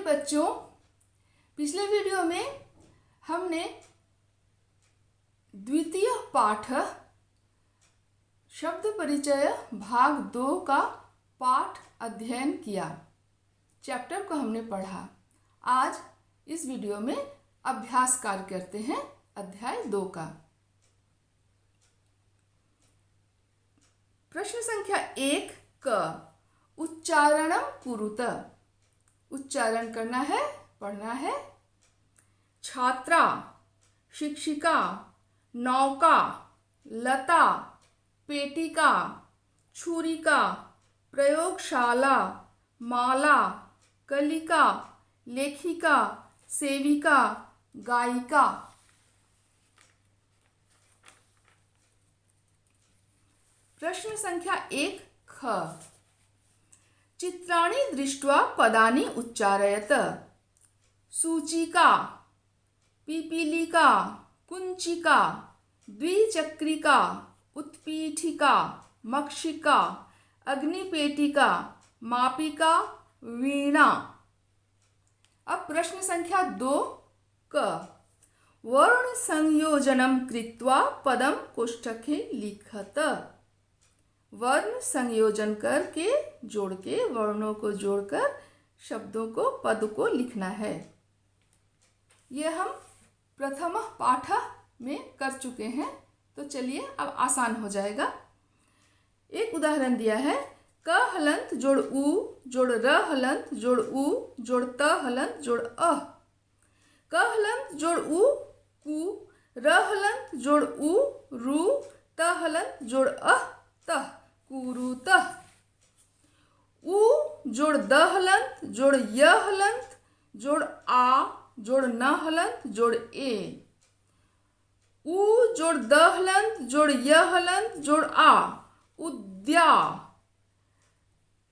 बच्चों, पिछले वीडियो में हमने द्वितीय पाठ शब्द परिचय भाग 2 का पाठ अध्ययन किया। चैप्टर को हमने पढ़ा। आज इस वीडियो में अभ्यास कार्य करते हैं अध्याय 2 का। प्रश्न संख्या 1 क उच्चारणम कुरुत। उच्चारण करना है, पढ़ना है। छात्रा, शिक्षिका, नौका, लता, पेटिका, छुरिका, प्रयोगशाला, माला, कलिका, लेखिका, सेविका, गायिका। प्रश्न संख्या 1 ख चित्राणि दृष्ट्वा पदानि उच्चारयत। सूचिका, पिपीलिका, कुंचिका, द्विचक्रिका, उत्पीठिका, मक्षिका, अग्निपेटिका, मापिका, वीणा। अब प्रश्न संख्या 2 क वर्ण संयोजनम कृत्वा पदम कोष्ठके लिखत। वर्ण संयोजन करके जोड़ के वर्णों को जोड़कर शब्दों को पद को लिखना है। यह हम प्रथम पाठ में कर चुके हैं, तो चलिए अब आसान हो जाएगा। एक उदाहरण दिया है। क हलंत जोड़ उ जोड़ र हलंत जोड़ उ जोड़ त हलंत जोड़ अ। क हलंत जोड़ उ कु, र हलंत जोड़ उ रु, त हलंत जोड़ अ तह, कुरुतः। उ जोड़ द हलंत जोड़ य हलंत जोड़ आ जोड़ न हलंत जोड़ ए। उ जोड़ द हलंत जोड़ य हलंत जोड़ आ, उद्या।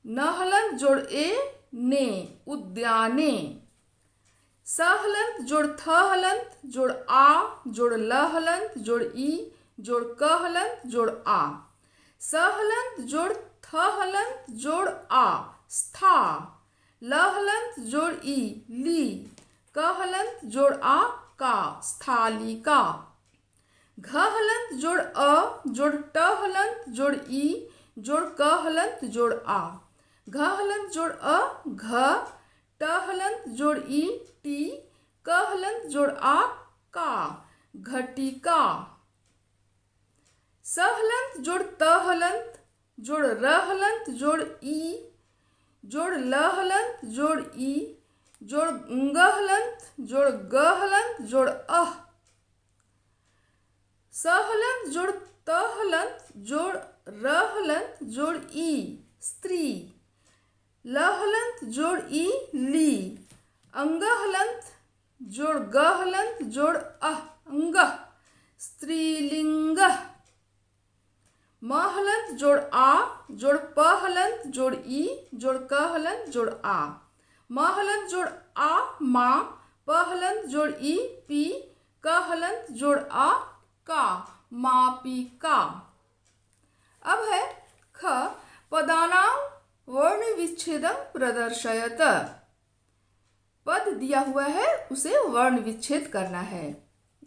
न हलंत जोड़ ए ने, उद्याने। स हलंत जोड़ थ हलंत जोड़ आ जोड़ ल हलंत जोड़ ई जोड़ क हलंत जोड़ आ। स हलंत जोड़ थ हलंत जोड़ आ, स्था। ल हलंत जोड़ ई ली, क हलंत जोड़ आ का, स्थालिका। घ हलंत जोड़ अ जोड़ ट हलंत जोड़ ई जोड़ क हलंत जोड़ आ। घ हलंत जोड़ अ घ, ट हलंत जोड़ ई टी, क हलंत जोड़ आ का, घटिका। स हलंत जोड़ त हलंत जोड़ र हलंत जोड़ ई जोड़ ल हलंत जोड़ ई जोड़ ग हलंत जोड़ ग हलंत जोड़ अह। स हलंत जोड़ त हलंत जोड़ र हलंत जोड़ ई, स्त्री। ल हलंत जोड़ ई ली, अंग हलंत जोड़ ग हलंत जोड़ अह, अंगः, स्त्रीलिंग। म हलंत जोड़ आ जोड़ प हलंत जोड़ ई जोड़ क हलंत जोड़ आ। म हलंत जोड़ आ माँ, प हलंत जोड़ ई पी, क हलंत जोड़ आ का, मापिका। अब है ख पदानां वर्ण विच्छेदं प्रदर्शयत। पद दिया हुआ है, उसे वर्ण विच्छेद करना है।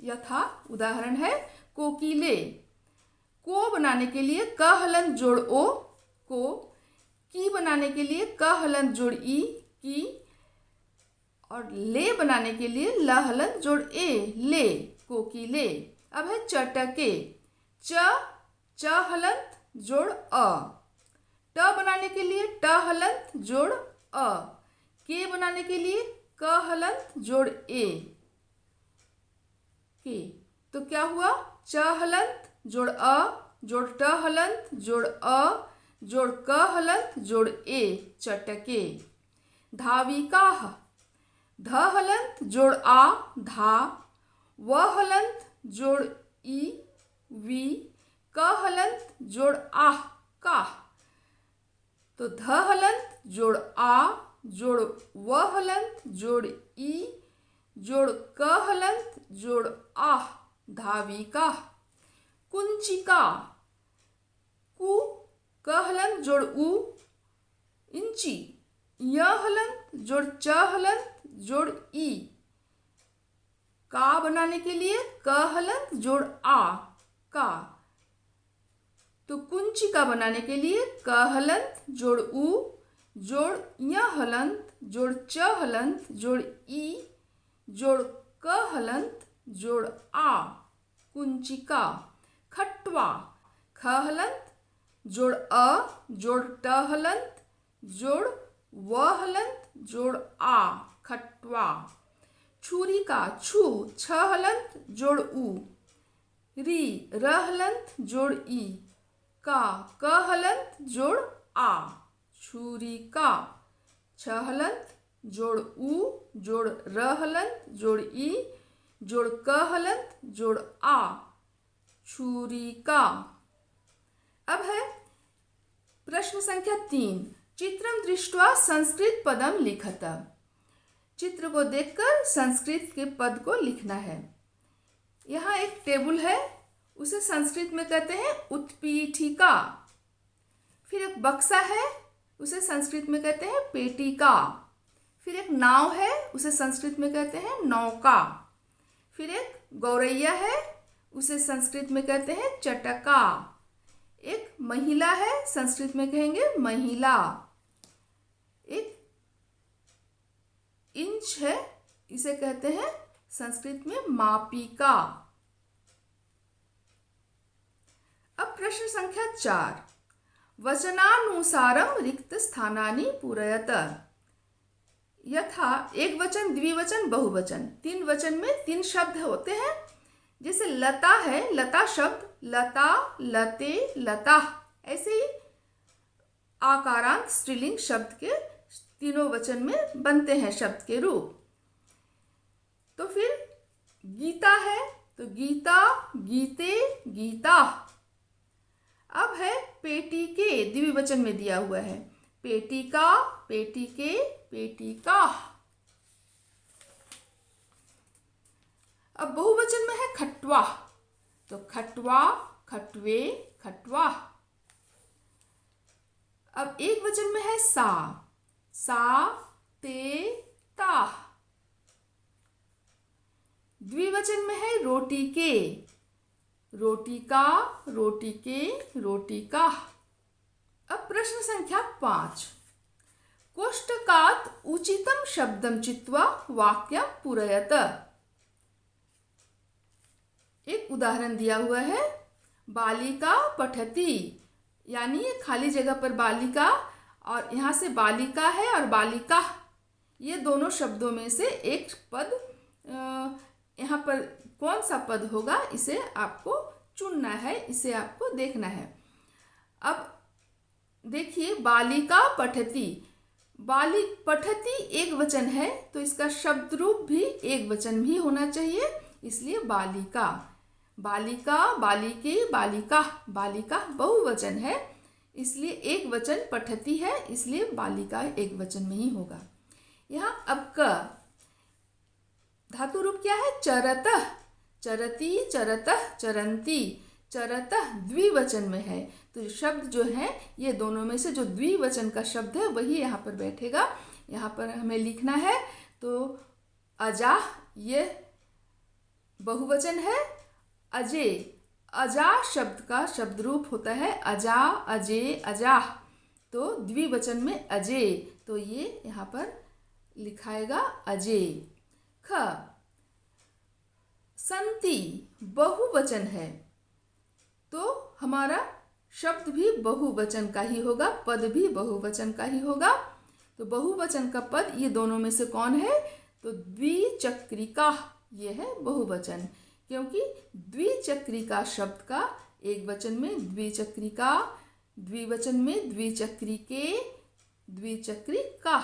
यथा उदाहरण है कोकिले। को बनाने के लिए क हलंत जोड़ ओ को, की बनाने के लिए क हलंत जोड़ ई की, और ले बनाने के लिए ल हलंत जोड़ ए ले, कोकिले। अब है चटके। च हलंत जोड़ अ। ट बनाने के लिए ट हलंत जोड़ अ। के बनाने के लिए क हलंत जोड़ ए के। तो क्या हुआ? च हलंत जोड़ अ जोड़ ट हलंत जोड़ अ जोड़ क हलंत जोड़ ए, चटके। धाविकाः। ध हलंत जोड़ आ धा, व हलंत जोड़ ई वी, क हलंत जोड़ आह काह। तो ध हलंत जोड़ आ जोड़ व हलंत जोड़ ई जोड़ क हलंत जोड़ आह, धाविका। कुंचिका। कु क हलंत जोड़ उ, इंची। य हलंत जोड़ च हलंत जोड़ ई, का बनाने के लिए क हलंत जोड़ आ, का। तो कुंचिका बनाने के लिए क हलंत जोड़ उ जोड़ य हलंत जोड़ च हलंत जोड़ ई जोड़ क हलंत जोड़ आ, कुंचिका। खटवा, ख हलंत जोड़ अ जोड़ ट हलंत जोड़ व हलंत जोड़ आ, खटवा। छुरिका, छु, छ हलंत जोड़ उ, री, र हलंत जोड़ ई, का, क हलंत जोड़ आ, छुरिका। छ हलंत जोड़ उ जोड़ र हलंत जोड़ ई जोड़ क हलंत जोड़ आ, छुरिका। अब है प्रश्न संख्या 3। चित्रम दृष्ट्वा संस्कृत पदम लिखत। चित्र को देखकर संस्कृत के पद को लिखना है। यहाँ एक टेबल है, उसे संस्कृत में कहते हैं उत्पीठिका। फिर एक बक्सा है, उसे संस्कृत में कहते हैं पेटिका। फिर एक नाव है, उसे संस्कृत में कहते हैं नौका। फिर एक गौरैया है, उसे संस्कृत में कहते हैं चटका। एक महिला है, संस्कृत में कहेंगे महिला। एक इंच है, इसे कहते हैं संस्कृत में मापिका। अब प्रश्न संख्या 4। वचनानुसारम रिक्त स्थानानि पूरयत। यथा एक वचन, द्विवचन, बहुवचन। 3 वचन में 3 शब्द होते हैं। जैसे लता है, लता शब्द लता, लते, लता, ऐसे ही आकारांत स्त्रीलिंग शब्द के तीनों वचन में बनते हैं शब्द के रूप। तो फिर गीता है, तो गीता, गीते, गीता। अब है पेटी के, द्विवचन में दिया हुआ है, पेटिका, पेटिके, पेटिका। अब बहुवचन में है खटवा, तो खटवा, खटवे, खटवा। अब एक वचन में है सा, सा, ते, ता। द्विवचन में है रोटी के, रोटिका, रोटिके, रोटिका। अब प्रश्न संख्या 5। कोष्टकात् उचितं शब्दं चित्वा वाक्यं पूरयत। एक उदाहरण दिया हुआ है, बालिका पठति, यानी ये खाली जगह पर बालिका और यहाँ से बालिका है और बालिका, ये दोनों शब्दों में से एक पद, यहाँ पर कौन सा पद होगा इसे आपको चुनना है, इसे आपको देखना है। अब देखिए, बालिका पठति, पठति एक वचन है, तो इसका शब्द रूप भी एक वचन भी होना चाहिए, इसलिए बालिका। बालिका, बालिके, बालिका, बालिका बहुवचन है, इसलिए एक वचन पठति है, इसलिए बालिका एक वचन में ही होगा। यहाँ अब क धातु रूप क्या है? चरतः, चरती, चरतः, चरंती। चरतः द्विवचन में है, तो शब्द जो है ये दोनों में से जो द्विवचन का शब्द है वही यहाँ पर बैठेगा। यहाँ पर हमें लिखना है, तो अजा, ये बहुवचन है। अजे, अजा शब्द का शब्द रूप होता है अजा, अजे, अजाह, तो द्विवचन में अजे, तो ये यहाँ पर लिखाएगा अजे। ख, संति बहुवचन है, तो हमारा शब्द भी बहुवचन का ही होगा, पद भी बहुवचन का ही होगा। तो बहुवचन का पद ये दोनों में से कौन है? तो द्विचक्रिका, ये है बहुवचन, क्योंकि द्विचक्रिका शब्द का एक वचन में द्विचक्रिका, द्विवचन में द्विचक्रिके, द्विचक्रिका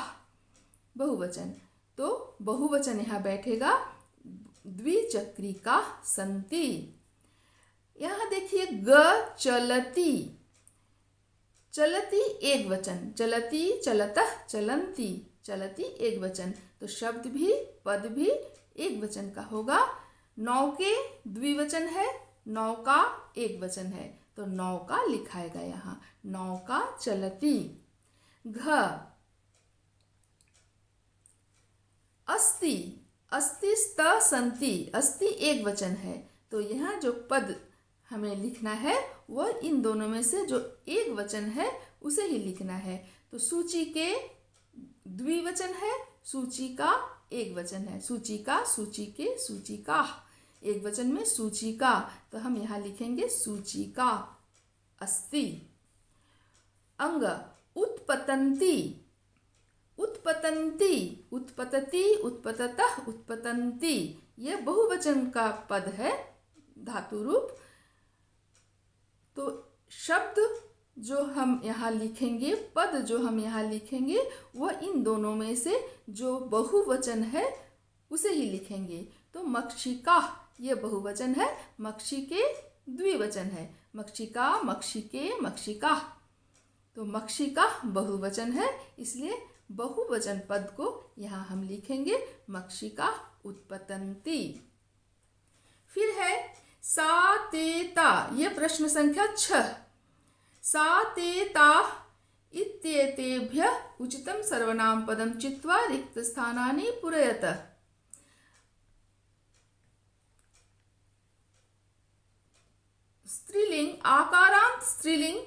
बहुवचन, तो बहुवचन यहाँ बैठेगा द्विचक्रिका संति। यहाँ देखिए ग चलती, चलती एक वचन, चलती, चलतः, चलंती, चलती एक वचन, तो शब्द भी पद भी एक वचन का होगा। नौके द्विवचन है, नौका एक वचन है, तो नौका लिखाएगा यहाँ, नौका चलती। घ, अस्ति, अस्ति स्त संति, अस्ति एक वचन है, तो यहाँ जो पद हमें लिखना है वह इन दोनों में से जो एक वचन है उसे ही लिखना है। तो सूची के द्विवचन है, सूची का एक वचन है, सूची का, सूची के, सूची का, एक वचन में सूची का, तो हम यहाँ लिखेंगे सूची का, अस्ति। अंग उत्पतन्ति, उत्पतन्ति, उत्पतति, उत्पततः, उत्पतन्ति, यह बहुवचन का पद है, धातु रूप। तो शब्द जो हम यहाँ लिखेंगे, पद जो हम यहाँ लिखेंगे, वह इन दोनों में से जो बहुवचन है उसे ही लिखेंगे। तो मक्षिका ये बहुवचन है, मक्षी के द्विवचन है, मक्षिका, मक्षिके, मक्षिका। तो मक्षिका बहुवचन है, इसलिए बहुवचन पद को यहाँ हम लिखेंगे मक्षिका उत्पतन्ति। फिर है सा ते ता, ये प्रश्न संख्या 6। सा ते ता इत्येतेभ्यः उचितं सर्वनाम पदं चित्वा रिक्तस्थानानि पूरयत। स्त्रीलिंग, आकारांत स्त्रीलिंग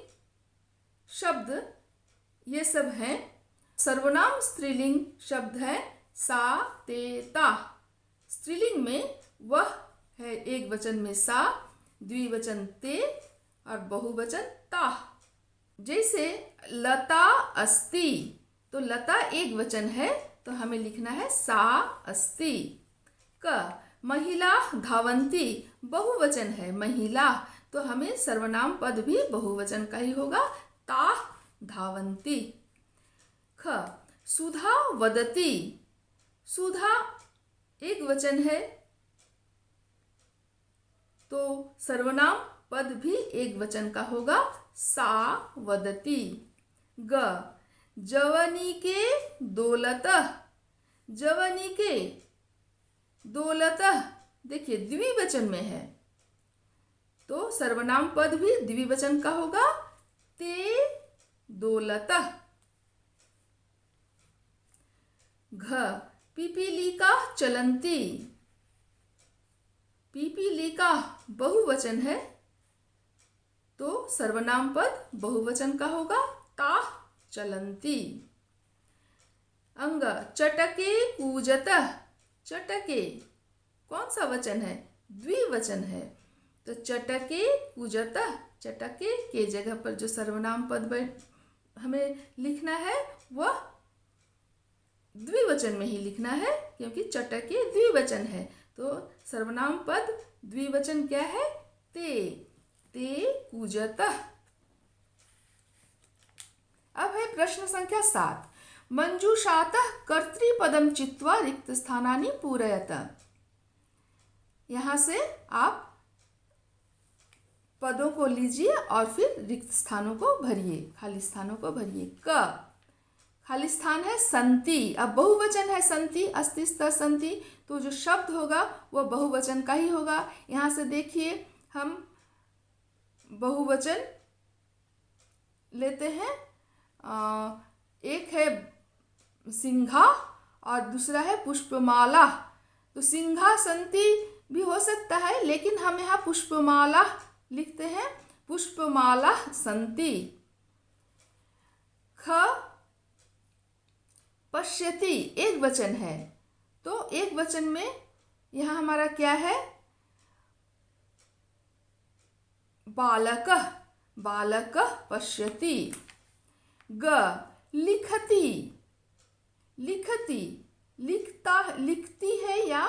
शब्द ये सब हैं। सर्वनाम स्त्रीलिंग शब्द है सा ते ता। स्त्रीलिंग में वह है एक वचन में सा, द्विवचन ते और बहुवचन ता। जैसे लता अस्ति, तो लता एक वचन है तो हमें लिखना है सा अस्ति। क महिला धावंती बहुवचन है, महिला, तो हमें सर्वनाम पद भी बहुवचन का ही होगा, ता धावंती। ख सुधा वदति, सुधा एक वचन है तो सर्वनाम पद भी एक वचन का होगा, सा वदति। ग जवनिके दोलतः, जवनिके दोलतः देखिए द्विवचन में है तो सर्वनाम पद भी द्विवचन का होगा, ते दोलतः। घ पिपीलिका चलंती, पिपीलिका बहुवचन है तो सर्वनाम पद बहुवचन का होगा, ता चलंती। अंग चटके कूजतः, चटके कौन सा वचन है? द्विवचन है, तो चटके कूजतः, चटके के जगह पर जो सर्वनाम पद हमें लिखना है वह द्विवचन में ही लिखना है, क्योंकि चटके द्विवचन है। तो सर्वनाम पद द्विवचन क्या है? ते, ते कूजतः। अब है प्रश्न संख्या 7। मंजूषातः कर्तृपदम चित्वा रिक्त स्थानानि पूरयत। यहाँ से आप पदों को लीजिए और फिर रिक्त स्थानों को भरिए, खाली स्थानों को भरिए। क खाली स्थान है संति, अब बहुवचन है संति, अस्ति स्त संति, तो जो शब्द होगा वह बहुवचन का ही होगा। यहाँ से देखिए हम बहुवचन लेते हैं, एक है सिंघा और दूसरा है पुष्पमाला। तो सिंघा संति भी हो सकता है, लेकिन हम यहाँ पुष्पमाला लिखते हैं, पुष्पमाला संति। ख पश्यति एक वचन है, तो एक वचन में यहाँ हमारा क्या है? बालकः, बालकः पश्यति। ग लिखति, लिखति लिखता, लिखती है या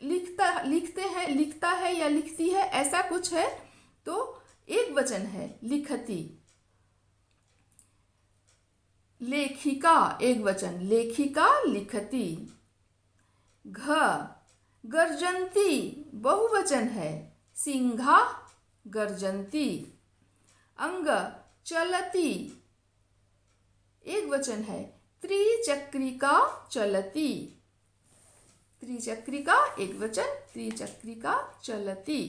लिखता, लिखते हैं, लिखता है या लिखती है, ऐसा कुछ है तो एक वचन है लिखति। लेखिका एक वचन, लेखिका लिखति। घ गर्जन्ति बहुवचन है, सिंघा गर्जन्ति। अंग चलति एक वचन है, त्रिचक्रिका चलति। त्रिचक्रिका एक वचन, त्रिचक्रिका चलति।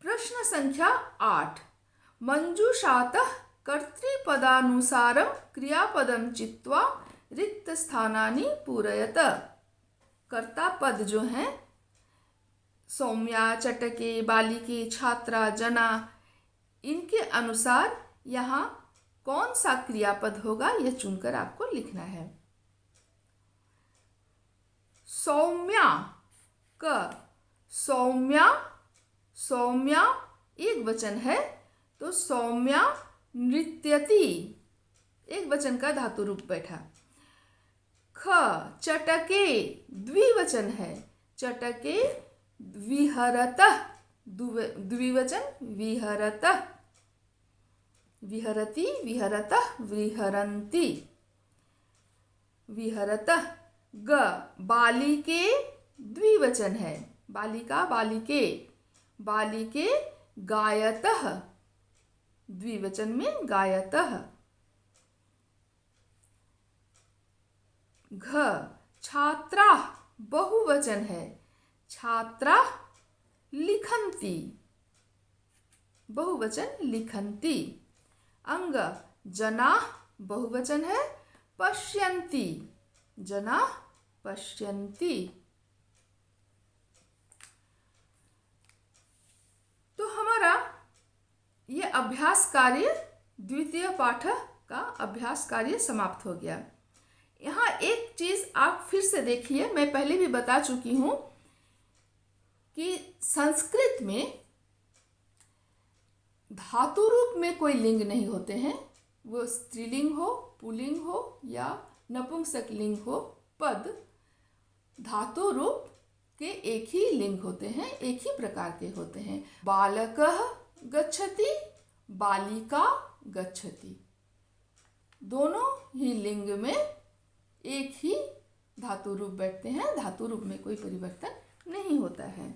प्रश्न संख्या 8। मंजूषातः कर्तृपदानुसारं क्रियापदं चित्वा रिक्तस्थानानि पूरयत। कर्ता पद जो हैं सौम्या, चटके, बालिके, छात्रा, जना, इनके अनुसार यहाँ कौन सा क्रियापद होगा यह चुनकर आपको लिखना है। सौम्या क सौम्या, सौम्या एक वचन है तो सौम्या नृत्यति एक वचन का धातु रूप बैठा। ख चटके द्विवचन है, चटके विहरतः द्विवचन विहरतः, विहरति, विहरतः, विहरन्ति, विहरतः। ग बालिके द्विवचन है, बालिका, बालिके, बालिके गायतः द्विवचन में गायतः। घ छात्रा बहुवचन है, छात्रा लिखन्ति बहुवचन लिखन्ति। अंग जनाः बहुवचन है, पश्यन्ति जनाः पश्यन्ति। तो हमारा ये अभ्यास कार्य द्वितीय पाठ का अभ्यास कार्य समाप्त हो गया। यहाँ एक चीज़ आप फिर से देखिए, मैं पहले भी बता चुकी हूँ कि संस्कृत में धातु रूप में कोई लिंग नहीं होते हैं, वो स्त्रीलिंग हो, पुल्लिंग हो या नपुंसक लिंग हो, पद धातु रूप के एक ही लिंग होते हैं, एक ही प्रकार के होते हैं। बालकः गच्छति, बालिका गच्छति, दोनों ही लिंग में एक ही धातु रूप बैठते हैं, धातु रूप में कोई परिवर्तन नहीं होता है।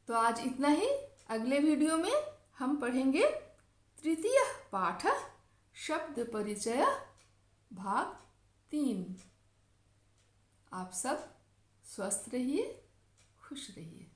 तो आज इतना ही। अगले वीडियो में हम पढ़ेंगे तृतीय पाठ शब्द परिचय भाग 3। आप सब स्वस्थ रहिए, खुश रहिए।